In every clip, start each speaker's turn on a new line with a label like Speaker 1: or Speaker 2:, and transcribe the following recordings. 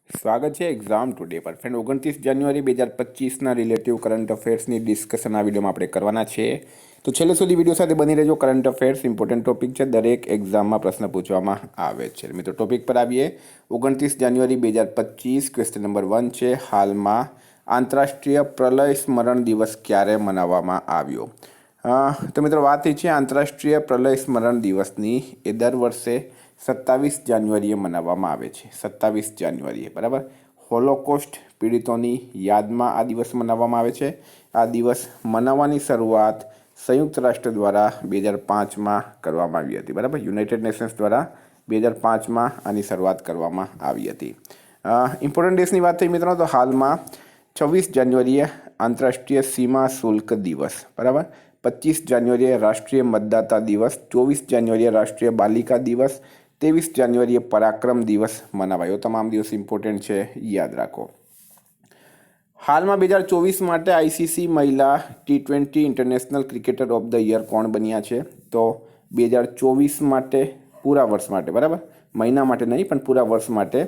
Speaker 1: સ્વાગત છે exam today પર ફ્રેન્ડ 29 જાન્યુઆરી 2025ના રિલેટિવ કરંટ અફેર્સની ડિસ્કશન આ વિડીયોમાં આપણે કરવાના છે. તો છેલ્લે સુધી વિડીયો સાથે બની રહેજો. કરંટ અફેર્સ ઇમ્પોર્ટન્ટ ટોપિક છે, દરેક એક્ઝામમાં પ્રશ્ન પૂછવામાં આવે છે. મિત્રો ટોપિક પર આવીએ. 29 જાન્યુઆરી 2025 ક્વેશ્ચન નંબર 1 છે, હાલમાં આંતરરાષ્ટ્રીય પ્રલય સ્મરણ દિવસ ક્યારે મનાવવામાં આવ્યો? તો મિત્રો વાત એ છે આંતરરાષ્ટ્રીય પ્રલય સ્મરણ દિવસની એ દર વર્ષે 27 જાન્યુઆરીએ મનાવવામાં આવે છે. 27 જાન્યુઆરીએ, બરાબર. હોલોકોસ્ટ પીડિતોની યાદમાં આ દિવસ મનાવવામાં આવે છે. આ દિવસ મનાવવાની શરૂઆત સંયુક્ત રાષ્ટ્ર દ્વારા 2005માં કરવામાં આવી હતી, બરાબર. યુનાઇટેડ નેશન્સ દ્વારા 2005માં આની શરૂઆત કરવામાં આવી હતી. ઇમ્પોર્ટન્ટ ડેટ્સની વાત થઈ મિત્રો, તો હાલમાં 26 જાન્યુઆરીએ આંતરરાષ્ટ્રીય સીમા શુલ્ક દિવસ, બરાબર. 25 જાન્યુઆરીએ રાષ્ટ્રીય મતદાતા દિવસ, 24 જાન્યુઆરીએ રાષ્ટ્રીય બાલિકા દિવસ, 23 જાન્યુઆરીએ પરાક્રમ દિવસ મનાવાયો. તમામ દિવસ ઇમ્પોર્ટન્ટ છે, યાદ રાખો. હાલમાં 2024 માટે આઈસીસી મહિલા T20 international cricketer of the year કોણ બન્યા છે? તો 2024 માટે, પૂરા વર્ષ માટે, બરાબર, મહિના માટે નહીં પણ પૂરા વર્ષ માટે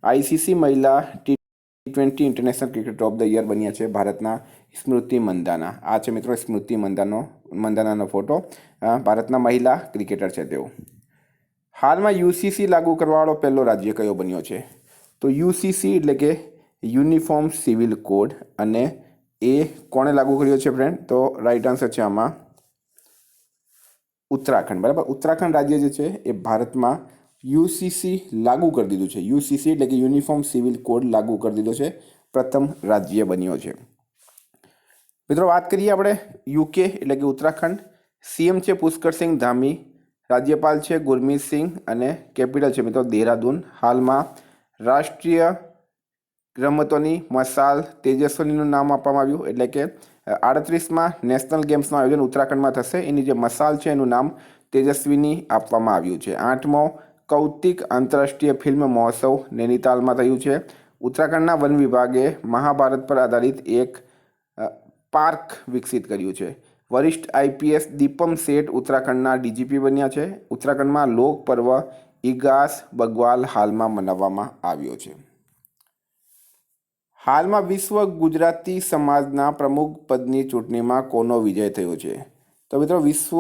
Speaker 1: આઈસીસી મહિલા T20 international cricketer of the year બન્યા છે ભારતના સ્મૃતિ મંદાના. આ છે મિત્રો સ્મૃતિ મંદાનાનો ફોટો. ભારતના મહિલા ક્રિકેટર છે તેઓ. હાલમાં યુસીસી લાગુ કરવાવાળો પહેલો રાજ્ય કયો બન્યો છે? તો યુસીસી એટલે કે યુનિફોર્મ સિવિલ કોડ, અને એ કોણે લાગુ કર્યો છે ફ્રેન્ડ? તો રાઈટ આન્સર છે આમાં ઉત્તરાખંડ, બરાબર. ઉત્તરાખંડ રાજ્ય જે છે એ ભારતમાં યુસીસી લાગુ કરી દીધું છે. યુસીસી એટલે કે યુનિફોર્મ સિવિલ કોડ લાગુ કરી દીધો છે, પ્રથમ રાજ્ય બન્યો છે. મિત્રો વાત કરીએ આપણે યુકે એટલે કે ઉત્તરાખંડ. સીએમ છે પુષ્કરસિંહ ધામી, રાજ્યપાલ છે ગુરમીત સિંહ, અને કેપિટલ છે મિત્રો દેહરાદૂન. હાલમાં રાષ્ટ્રીય રમતોની મશાલ તેજસ્વીનું નામ આપવામાં આવ્યું, એટલે કે 38માં નેશનલ ગેમ્સનું આયોજન ઉત્તરાખંડમાં થશે. એની જે મશાલ છે એનું નામ તેજસ્વીની આપવામાં આવ્યું છે. 8મો કૌતિક આંતરરાષ્ટ્રીય ફિલ્મ મહોત્સવ નૈનીતાલમાં થયું છે. ઉત્તરાખંડના વન વિભાગે મહાભારત પર આધારિત એક પાર્ક વિકસિત કર્યું છે. વરિષ્ઠ આઈપીએસ દીપમ શેઠ ઉત્તરાખંડના ડીજીપી બન્યા છે. ઉત્તરાખંડમાં લોક પર્વ ઇગાસ બગવાલ હાલમાં મનાવવામાં આવ્યો છે. હાલમાં વિશ્વ ગુજરાતી સમાજના પ્રમુખ પદની ચૂંટણીમાં કોનો વિજય થયો છે? તો મિત્રો વિશ્વ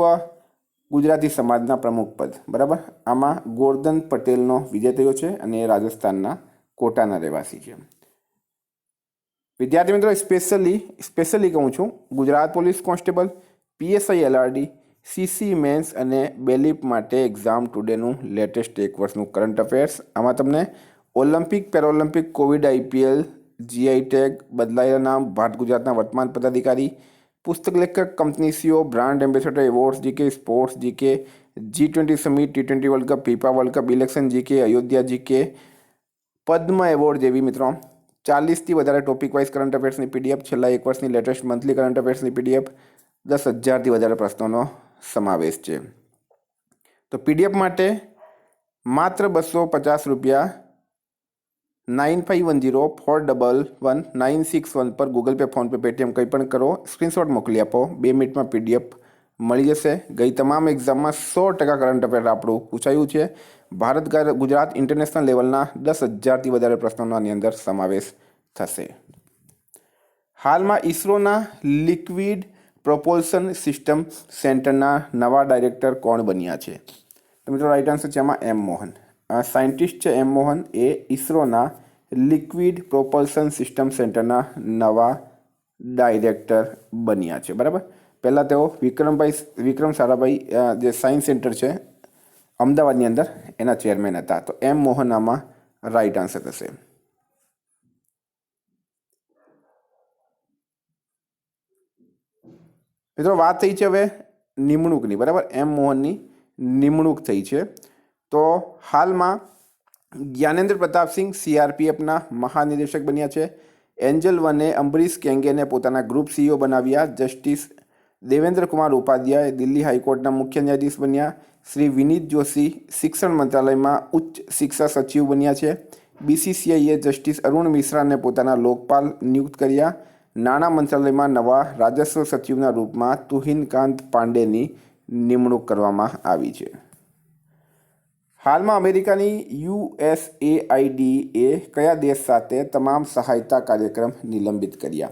Speaker 1: ગુજરાતી સમાજના પ્રમુખ પદ, બરાબર, આમાં ગોરધન પટેલનો વિજય થયો છે, અને એ રાજસ્થાનના કોટાના રહેવાસી છે. વિદ્યાર્થી મિત્રો સ્પેશિયલી કહું છું, Gujarat police constable, PSI LRD, CC mains અને બેલીપ માટે એક્ઝામ ટુડેનું લેટેસ્ટ એક વર્ષનું કરંટ અફેર્સ. આમાં તમને olympic, paraolympic, covid, IPL, GI tag, બદલાયેલા નામ, ભારત ગુજરાતના વર્તમાન પદાધિકારી, પુસ્તક લેખક, company CEO, brand ambassador, awards GK, sports GK, G20 summit, T20 world cup, FIFA world cup, election GK, Ayodhya GK, Padma award જેવી મિત્રો 40થી વધારે ટોપિક વાઇઝ કરંટ અફેર્સની પીડીએફ, છેલ્લા એક વર્ષની લેટેસ્ટ મંથલી કરંટ અફેર્સની પીડીએફ, 10,000થી વધારે પ્રશ્નોનો સમાવેશ છે. તો પીડીએફ માટે માત્ર 250 રૂપિયા 9510411961 પર ગૂગલ પે, ફોનપે, પેટીએમ કંઈ પણ કરો, સ્ક્રીનશોટ મોકલી આપો. 2 મિનિટમાં પીડીએફ મળી જશે. ગઈ તમામ એક્ઝામમાં 100% કરંટ અફેર આપણું પૂછાયું છે. ભારત ગુજરાત ઇન્ટરનેશનલ લેવલના 10,000થી વધારે પ્રશ્નોનો આની અંદર સમાવેશ થશે. હાલમાં ઇસરોના લિક્વિડ પ્રોપલ્શન સિસ્ટમ સેન્ટરના નવા ડાયરેક્ટર કોણ બન્યા છે? તો મિત્રો રાઈટ આન્સર છે આમાં એમ મોહન. સાયન્ટિસ્ટ છે એમ મોહન, એ ઇસરોના લિક્વિડ પ્રોપલ્શન સિસ્ટમ સેન્ટરના નવા ડાયરેક્ટર બન્યા છે, બરાબર. પહેલાં તેઓ વિક્રમ સારાભાઈ જે સાયન્સ સેન્ટર છે અમદાવાદની અંદર, એના ચેરમેન હતા. તો એમ મોહન આમાં રાઈટ આન્સર થશે. મિત્રો વાત થઈ છે હવે નિમણૂકની, બરાબર. એમ મોહનની નિમણૂક થઈ છે. તો હાલમાં જ્ઞાનેન્દ્ર પ્રતાપસિંહ સીઆરપીએફના મહાનિદેશક બન્યા છે. એન્જલ વને અંબરીશ કેંગેને પોતાના ગ્રુપ સીઈઓ બનાવ્યા. જસ્ટિસ દેવેન્દ્ર કુમાર ઉપાધ્યાય દિલ્હી હાઈકોર્ટના મુખ્ય ન્યાયાધીશ બન્યા. શ્રી વિનીત જોશી શિક્ષણ મંત્રાલયમાં ઉચ્ચ શિક્ષા સચિવ બન્યા છે. બીસીસીઆઈએ જસ્ટિસ અરુણ મિશ્રાને પોતાના લોકપાલ નિયુક્ત કર્યા. નાણાં મંત્રાલયમાં નવા રાજસ્વ સચિવના રૂપમાં તુહિનકાંત પાંડેની નિમણૂક કરવામાં આવી છે. હાલમાં અમેરિકાની USAID એ કયા દેશ સાથે તમામ સહાયતા કાર્યક્રમ નિલંબિત કર્યા?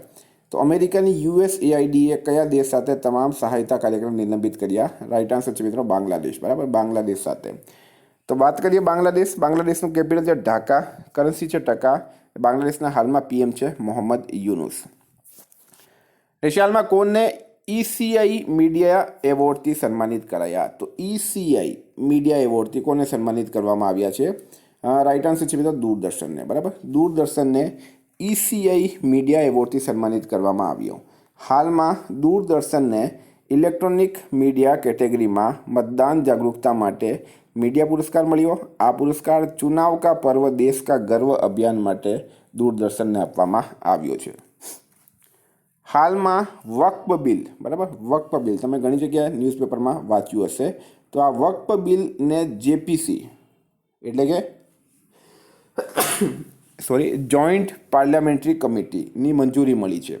Speaker 1: તો અમેરિકાની USAID એ કયા દેશ સાથે તમામ સહાયતા કાર્યક્રમ નિલંબિત કર્યા? રાઈટ આન્સર છે મિત્રો બાંગ્લાદેશ, બરાબર, બાંગ્લાદેશ સાથે. તો વાત કરીએ બાંગ્લાદેશનું કેપિટલ છે ઢાકા, કરન્સી છે ટકા, બાંગ્લાદેશના હાલમાં PM છે મોહમ્મદ યુનુસ. હાલમાં કોણને ECI મીડિયા એવોર્ડથી સન્માનિત કરાયા? તો ECI મીડિયા એવોર્ડથી કોને સન્માનિત કરવામાં આવ્યા છે? રાઈટ આન્સર છે મિત્રો દૂરદર્શનને, બરાબર, દૂરદર્શનને ECI મીડિયા એવોર્ડથી સન્માનિત કરવામાં આવ્યો. હાલમાં દૂરદર્શનને ઇલેક્ટ્રોનિક મીડિયા કેટેગરીમાં મતદાન જાગरूकता માટે મીડિયા પુરસ્કાર મળ્યો. આ પુરસ્કાર ચુનાવ કા પર્વ દેશ કા ગર્વ અભિયાન માટે દૂરદર્શનને આપવામાં આવ્યો છે. હાલમાં વક્ફ બિલ, બરાબર, વક્ફ બિલ તમે ઘણી જગ્યાએ ન્યૂઝપેપરમાં વાંચ્યું હશે. તો આ વક્ફ બિલને JPC એટલે કે જોઈન્ટ પાર્લામેન્ટરી કમિટીની મંજૂરી મળી છે.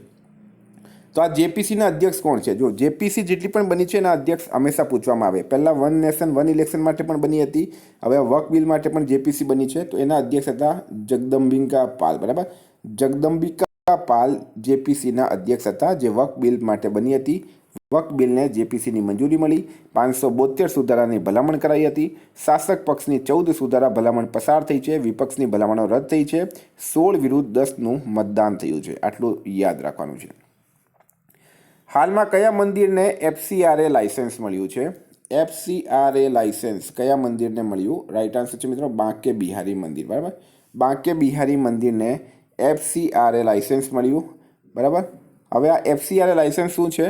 Speaker 1: તો આ JPCના અધ્યક્ષ કોણ છે? જો JPC જેટલી પણ બની છે એના અધ્યક્ષ હંમેશા પૂછવામાં આવે. પહેલાં વન નેશન વન ઇલેક્શન માટે પણ બની હતી, હવે વક્ફ બિલ માટે પણ JPC બની છે. તો એના અધ્યક્ષ હતા જગદંબિકા પાલ, બરાબર, જગદંબિકા પાલ JPCના અધ્યક્ષ હતા, જે વક્ફ બિલ માટે બની હતી. વક્ફ બિલને JPCની મંજૂરી મળી. 572 સુધારાની ભલામણ કરાઈ હતી. શાસક પક્ષની 14 સુધારા ભલામણ પસાર થઈ છે, વિપક્ષની ભલામણો રદ થઈ છે. 16 વિરુદ્ધ 10નું મતદાન થયું છે. આટલું યાદ રાખવાનું છે. હાલમાં કયા મંદિરને FCRA લાઇસન્સ મળ્યું છે? FCRA લાઇસન્સ કયા મંદિરને મળ્યું? રાઈટ આન્સર છે મિત્રો બાંકે બિહારી મંદિર, બરાબર, બાંકે બિહારી મંદિરને FCRA લાઇસન્સ મળ્યું, બરાબર. હવે આ FCRA લાઇસન્સ શું છે?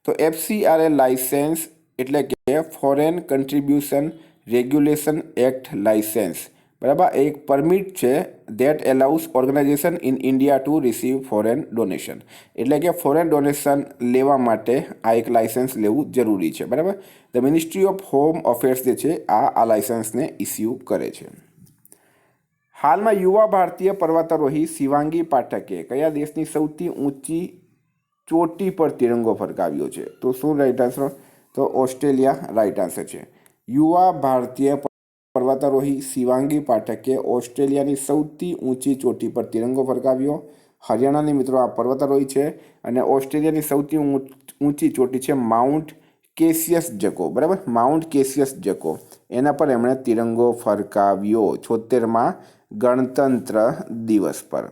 Speaker 1: તો FCRA લાઇસન્સ એટલે કે foreign contribution regulation act licence, બરાબર, એક પરમિટ છે that allows organization in India to receive foreign donation. એટલે કે ફોરેન ડોનેશન લેવા માટે આ એક લાઇસન્સ લેવું જરૂરી છે, બરાબર. The ministry of home affairs જે છે આ લાઇસન્સને ઇસ્યુ કરે છે. હાલમાં યુવા ભારતીય પર્વતારોહી શિવાંગી પાઠકે કયા દેશની સૌથી ઊંચી ચોટી પર તિરંગો ફરકાવ્યો છે? તો શું રાઈટ આન્સર? તો ઓસ્ટ્રેલિયા રાઈટ આન્સર છે. યુવા ભારતીય પર્વતારોહી શિવાંગી પાઠકે ઓસ્ટ્રેલિયાની સૌથી ઊંચી ચોટી પર તિરંગો ફરકાવ્યો. હરિયાણાની મિત્રો આ પર્વતારોહી છે અને ઓસ્ટ્રેલિયાની સૌથી ઊંચી ચોટી છે માઉન્ટ કેસિયસ જકો, બરાબર, માઉન્ટ કેસિયસ જકો. એના પર એમણે તિરંગો ફરકાવ્યો 76મા ગણતંત્ર દિવસ પર.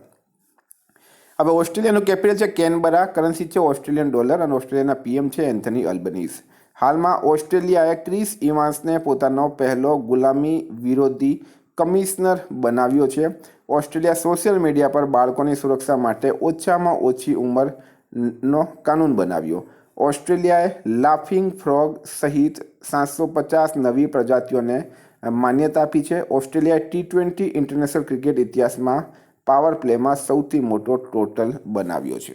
Speaker 1: હવે ઓસ્ટ્રેલિયાનું કેપિટલ છે કેનબરા, કરન્સી છે ઓસ્ટ્રેલિયન ડોલર અને ઓસ્ટ્રેલિયાના PM છે એન્થની અલ્બનીઝ. હાલમાં ઓસ્ટ્રેલિયાએ ક્રિસ ઇવાન્સને પોતાનો પહેલો ગુલામી વિરોધી કમિશનર બનાવ્યો છે. ઓસ્ટ્રેલિયા સોશિયલ મીડિયા પર બાળકોની સુરક્ષા માટે ઓછામાં ઓછી ઉંમરનો કાનૂન બનાવ્યો. ઓસ્ટ્રેલિયાએ લાફિંગ ફ્રોગ સહિત 750 નવી પ્રજાતિઓને માન્યતા આપી છે. ઓસ્ટ્રેલિયાએ T20 ઇન્ટરનેશનલ ક્રિકેટ ઇતિહાસમાં પાવર પ્લેમાં સૌથી મોટો ટોટલ બનાવ્યો છે.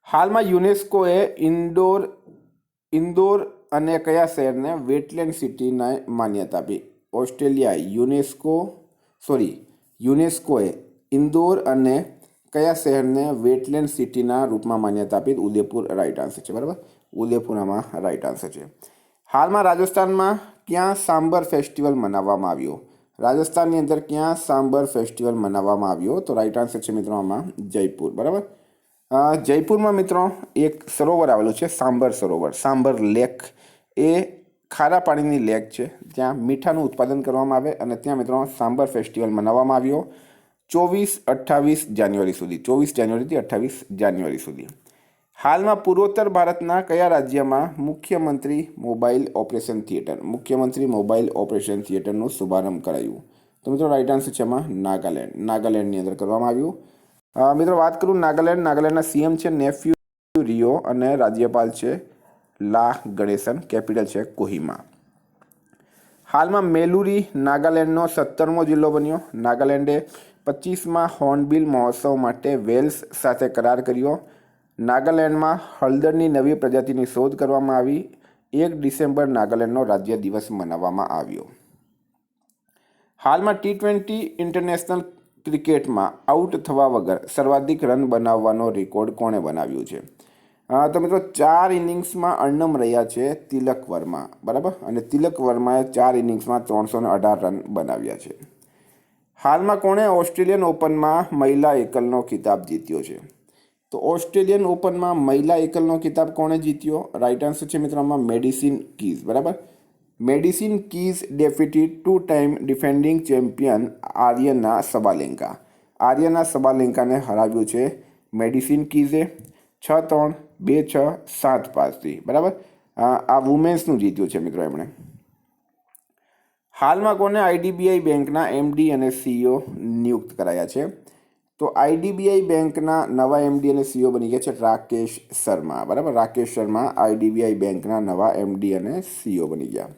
Speaker 1: હાલમાં યુનેસ્કોએ ઇન્દોર અને કયા શહેરને વેટલેન્ડ સિટીને માન્યતા આપી? યુનેસ્કોએ ઇન્દોર અને કયા શહેરને વેટલેન્ડ સિટીના રૂપમાં માન્યતા આપી? ઉદયપુર રાઈટ આન્સર છે, બરાબર, ઉદયપુર આમાં રાઈટ આન્સર છે. હાલમાં રાજસ્થાનમાં ક્યાં સાંબર ફેસ્ટિવલ મનાવવામાં આવ્યો? રાજસ્થાનની અંદર ક્યાં સાંબર ફેસ્ટિવલ મનાવવામાં આવ્યો? તો રાઈટ આન્સર છે મિત્રો આમાં જયપુર, બરાબર. જયપુરમાં મિત્રો એક સરોવર આવેલું છે સાંબર સરોવર, સાંબર લેક. એ ખારા પાણીની લેક છે, ત્યાં મીઠાનું ઉત્પાદન કરવામાં આવે અને ત્યાં મિત્રો સાંબર ફેસ્ટિવલ મનાવવામાં આવ્યો 24-28 જાન્યુઆરી સુધી, 24 જાન્યુઆરીથી 28 જાન્યુઆરી સુધી. હાલમાં પૂર્વોત્તર ભારતના કયા રાજ્યમાં મુખ્યમંત્રી મોબાઈલ ઓપરેશન થિયેટરનો શુભારંભ કરાયું? તો મિત્રો રાઈટ આન્સર છે એમાં નાગાલેન્ડની અંદર કરવામાં આવ્યું. મિત્રો વાત કરું નાગાલેન્ડના CM છે નેફ્યુ રિયો અને રાજ્યપાલ છે લા ગણેશન, કેપિટલ છે કોહિમા. હાલમાં મેલુરી નાગાલેન્ડનો 17મો જિલ્લો બન્યો. નાગાલેન્ડે 25મા હોર્નબિલ મહોત્સવ માટે વેલ્સ સાથે કરાર કર્યો. નાગાલેન્ડમાં હળદરની નવી પ્રજાતિની શોધ કરવામાં આવી. 1 ડિસેમ્બર નાગાલેન્ડનો રાજ્ય દિવસ મનાવવામાં આવ્યો. હાલમાં T20 ઇન્ટરનેશનલ ક્રિકેટમાં આઉટ થવા વગર સર્વાધિક રન બનાવવાનો રેકોર્ડ કોણે બનાવ્યો છે? તો મિત્રો 4 ઇનિંગ્સમાં અર્ણમ રહ્યા છે તિલક વર્મા, બરાબર, અને તિલક વર્માએ 4 ઇનિંગ્સમાં 318 રન બનાવ્યા છે. હાલમાં કોણે ઓસ્ટ્રેલિયન ઓપનમાં મહિલા એકલનો ખિતાબ જીત્યો છે? તો ઓસ્ટ્રેલિયન ઓપનમાં મહિલા એકલનો ખિતાબ કોણે જીત્યો? રાઇટ આન્સર છે મિત્રો આમાં મેડિસિન કીઝ, બરાબર. Madison Keys defeated 2 time defending champion Aryna Sabalenka. Aryna સબાલેન્કાને હરાવ્યું છે મેડિસિન કીઝે 6-3, 2-6, 7-5થી, બરાબર. આ વુમેન્સનું જીત્યું છે મિત્રો એમણે. હાલમાં કોને આઈડીબીઆઈ બેંકના એમડી અને સીઈઓ નિયુક્ત કરાયા છે? તો આઈડીબીઆઈ બેંકના નવા એમડી અને સીઈઓ બની ગયા છે રાકેશ શર્મા, બરાબર. રાકેશ શર્મા આઈડીબીઆઈ બેંકના નવા એમડી અને સીઈઓ બની ગયા.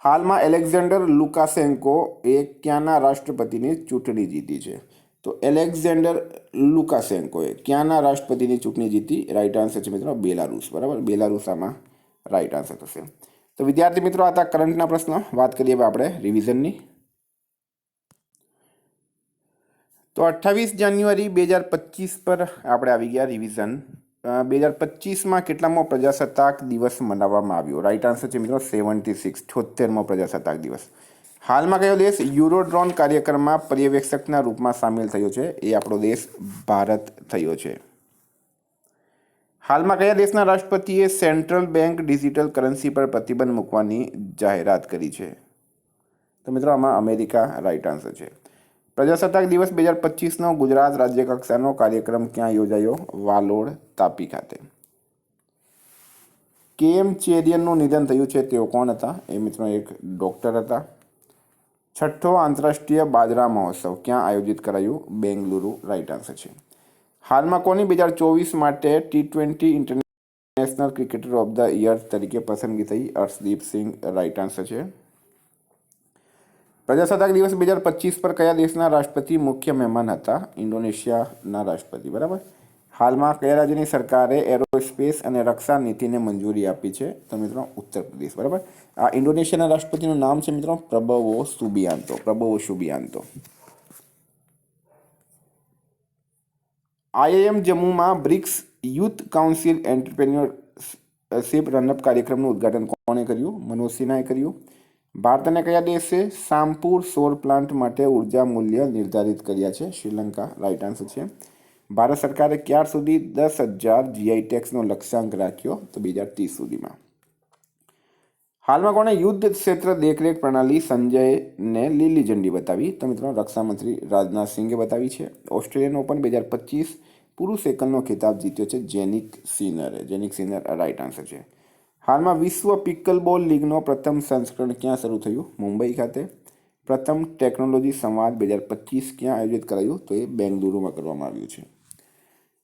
Speaker 1: હાલમાં એલેક્ઝાન્ડર લુકાશેન્કો એ ક્યાંના રાષ્ટ્રપતિની ચૂંટણી જીતી છે? તો એલેક્ઝાન્ડર લુકાશેન્કોએ ક્યાંના રાષ્ટ્રપતિની ચૂંટણી જીતી? રાઇટ આન્સર છે મિત્રો બેલારુસ, બરાબર. બેલારુસ આમાં રાઇટ આન્સર થશે. તો વિદ્યાર્થી મિત્રો આ હતા કરંટના પ્રશ્નો. વાત કરીએ હવે આપણે રિવિઝનની. તો 28 જાન્યુઆરી 2025 પર આપણે આવી ગયા રિવિઝન. 2025માં કેટલામો પ્રજાસત્તાક દિવસ મનાવવામાં આવ્યો? રાઇટ આન્સર છે મિત્રો 76, 76મો પ્રજાસત્તાક દિવસ. હાલમાં કયો દેશ યુરોડ્રોન કાર્યક્રમમાં પર્યવેક્ષકના રૂપમાં સામેલ થયો છે? એ આપણો દેશ ભારત થયો છે. હાલમાં કયા દેશના રાષ્ટ્રપતિએ સેન્ટ્રલ બેંક ડિજિટલ કરન્સી પર પ્રતિબંધ મૂકવાની જાહેરાત કરી છે? તો મિત્રો આમાં અમેરિકા રાઇટ આન્સર છે. પ્રજાસત્તાક દિવસ 2025નો ગુજરાત રાજ્ય કક્ષાનો કાર્યક્રમ ક્યાં યોજાયો? વાલોડ, તાપી ખાતે. KM ચેરિયનનું નિધન થયું છે, તેઓ કોણ હતા? એ મિત્રો એક ડૉક્ટર હતા. 6થો આંતરરાષ્ટ્રીય બાજરા મહોત્સવ ક્યાં આયોજિત કરાયું? બેંગલુરુ રાઇટ આન્સર છે. હાલમાં કોની 2024 માટે T20 international cricketer of the year તરીકે પસંદગી થઈ? હર્ષદીપ સિંઘ રાઇટ આન્સર છે. પ્રજાસત્તાક દિવસ 2025 પર કયા દેશના રાષ્ટ્રપતિ મુખ્ય મહેમાન હતા? ઇન્ડોનેશિયાના રાષ્ટ્રપતિ, બરાબર. હાલમાં કયા રાજ્યની સરકારે એરોસ્પેસ અને રક્ષા નીતિને મંજૂરી આપી છે? તો મિત્રો ઉત્તર પ્રદેશ, બરાબર. આ ઇન્ડોનેશિયાના રાષ્ટ્રપતિનું નામ છે મિત્રો Prabowo Subianto, Prabowo Subianto. IIM જમ્મુમાં BRICS youth council entrepreneurship run-up કાર્યક્રમનું ઉદ્ઘાટન કોણે કર્યું? મનોજ સિન્હાએ કર્યું. ભારત અને કયા દેશે સામપુર સૌર પ્લાન્ટ માટે ઉર્જા મૂલ્ય નિર્ધારિત કર્યા છે? શ્રીલંકા રાઇટ આન્સર છે. ભારત સરકારે ક્યાર સુધી 10,000 GI ટેક્સનો લક્ષ્યાંક રાખ્યો? તો 2030 સુધીમાં. હાલમાં કોણે યુદ્ધ ક્ષેત્ર દેખરેખ પ્રણાલી સંજયને લીલી ઝંડી બતાવી? તો મિત્રો રક્ષામંત્રી રાજનાથ સિંહે બતાવી છે. ઓસ્ટ્રેલિયન ઓપન 2025 પુરુષ એકલનો ખિતાબ જીત્યો છે જેનિક સિનરે. જેનિક સિનર રાઇટ આન્સર છે. હાલમાં વિશ્વ પિકલબોલ લીગનો પ્રથમ સંસ્કરણ ક્યાં શરૂ થયું? મુંબઈ ખાતે. પ્રથમ ટેકનોલોજી સંવાદ 2025 ક્યાં આયોજિત કરાયું? તો એ બેંગલુરુમાં કરવામાં આવ્યું છે.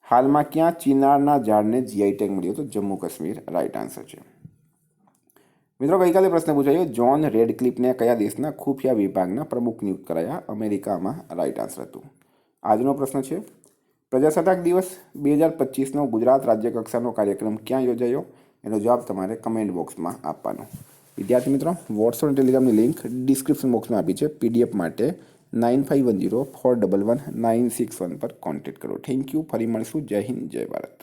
Speaker 1: હાલમાં ક્યાં ચિનારના ઝાડને GI ટેગ મળ્યો? તો જમ્મુ કાશ્મીર રાઇટ આન્સર છે. મિત્રો ગઈકાલે પ્રશ્ન પૂછાયો જ્હોન રેડક્લિફને કયા દેશના ખુફિયા વિભાગના પ્રમુખ નિયુક્ત કરાયા? અમેરિકામાં રાઇટ આન્સર હતું. આજનો પ્રશ્ન છે પ્રજાસત્તાક દિવસ 2025નો ગુજરાત રાજ્ય કક્ષાનો કાર્યક્રમ ક્યાં યોજાયો? એનો જવાબ તમારે કમેન્ટ બોક્સમાં આપવાનો. વિદ્યાર્થી મિત્રો વોટ્સઅપ અને ટેલિગ્રામની લિંક ડિસ્ક્રિપ્શન બોક્સમાં આપી છે. PDF માટે 9510411961 પર કોન્ટેક્ટ કરો. Thank you. ફરી મળીશું. જય હિન્દ, જય ભારત.